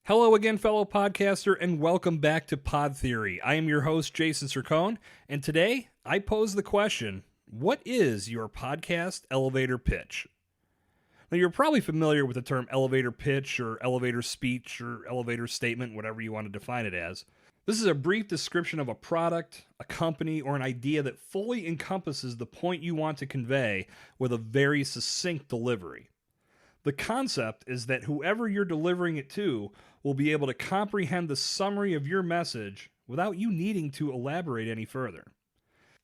Hello again, fellow podcaster, and welcome back to Pod Theory. I am your host, Jason Cercone, and today I pose the question, what is your podcast elevator pitch? Now, you're probably familiar with the term elevator pitch or elevator speech or elevator statement, whatever you want to define it as. This is a brief description of a product, a company, or an idea that fully encompasses the point you want to convey with a very succinct delivery. The concept is that whoever you're delivering it to will be able to comprehend the summary of your message without you needing to elaborate any further.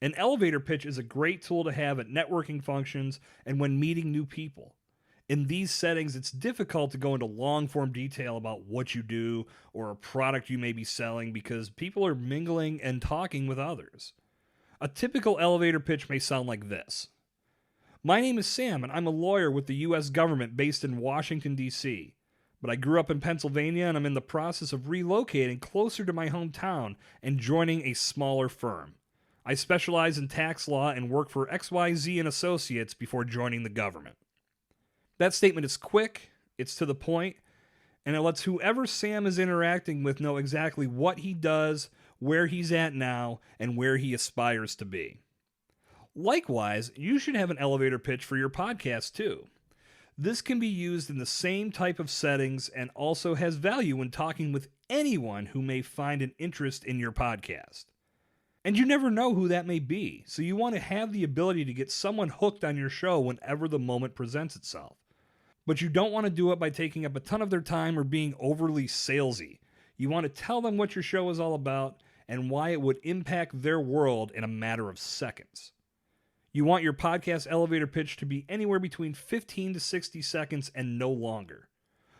An elevator pitch is a great tool to have at networking functions and when meeting new people. In these settings, it's difficult to go into long-form detail about what you do or a product you may be selling because people are mingling and talking with others. A typical elevator pitch may sound like this. My name is Sam, and I'm a lawyer with the U.S. government based in Washington, D.C. But I grew up in Pennsylvania, and I'm in the process of relocating closer to my hometown and joining a smaller firm. I specialize in tax law and work for XYZ and Associates before joining the government. That statement is quick, it's to the point, and it lets whoever Sam is interacting with know exactly what he does, where he's at now, and where he aspires to be. Likewise, you should have an elevator pitch for your podcast too. This can be used in the same type of settings and also has value when talking with anyone who may find an interest in your podcast. And you never know who that may be, so you want to have the ability to get someone hooked on your show whenever the moment presents itself. But you don't want to do it by taking up a ton of their time or being overly salesy. You want to tell them what your show is all about and why it would impact their world in a matter of seconds. You want your podcast elevator pitch to be anywhere between 15 to 60 seconds and no longer.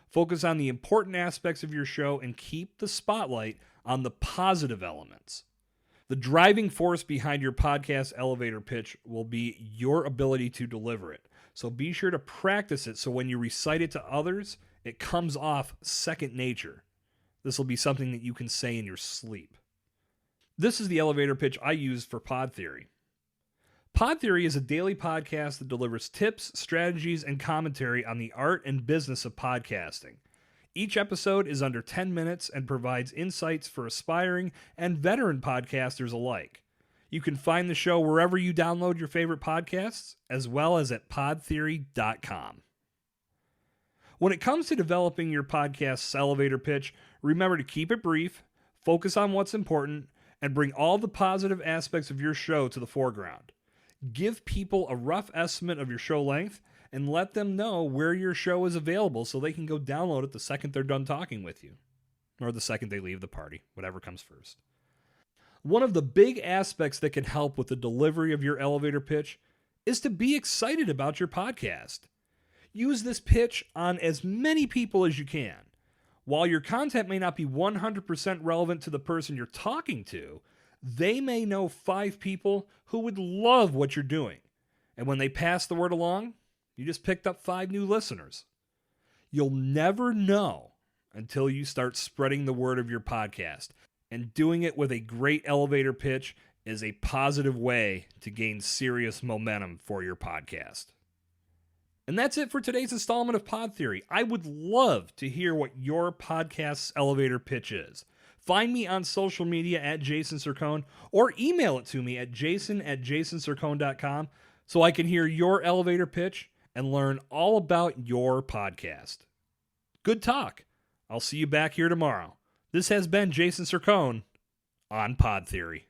Focus on the important aspects of your show and keep the spotlight on the positive elements. The driving force behind your podcast elevator pitch will be your ability to deliver it. So be sure to practice it so when you recite it to others, it comes off second nature. This will be something that you can say in your sleep. This is the elevator pitch I use for Pod Theory. Pod Theory is a daily podcast that delivers tips, strategies, and commentary on the art and business of podcasting. Each episode is under 10 minutes and provides insights for aspiring and veteran podcasters alike. You can find the show wherever you download your favorite podcasts, as well as at podtheory.com. When it comes to developing your podcast's elevator pitch, remember to keep it brief, focus on what's important, and bring all the positive aspects of your show to the foreground. Give people a rough estimate of your show length and let them know where your show is available so they can go download it the second they're done talking with you. Or the second they leave the party, whatever comes first. One of the big aspects that can help with the delivery of your elevator pitch is to be excited about your podcast. Use this pitch on as many people as you can. While your content may not be 100% relevant to the person you're talking to, they may know 5 people who would love what you're doing. And when they pass the word along, you just picked up 5 new listeners. You'll never know until you start spreading the word of your podcast. And doing it with a great elevator pitch is a positive way to gain serious momentum for your podcast. And that's it for today's installment of Pod Theory. I would love to hear what your podcast's elevator pitch is. Find me on social media at Jason Cercone or email it to me at jason@jasoncercone.com so I can hear your elevator pitch and learn all about your podcast. Good talk. I'll see you back here tomorrow. This has been Jason Cercone on Pod Theory.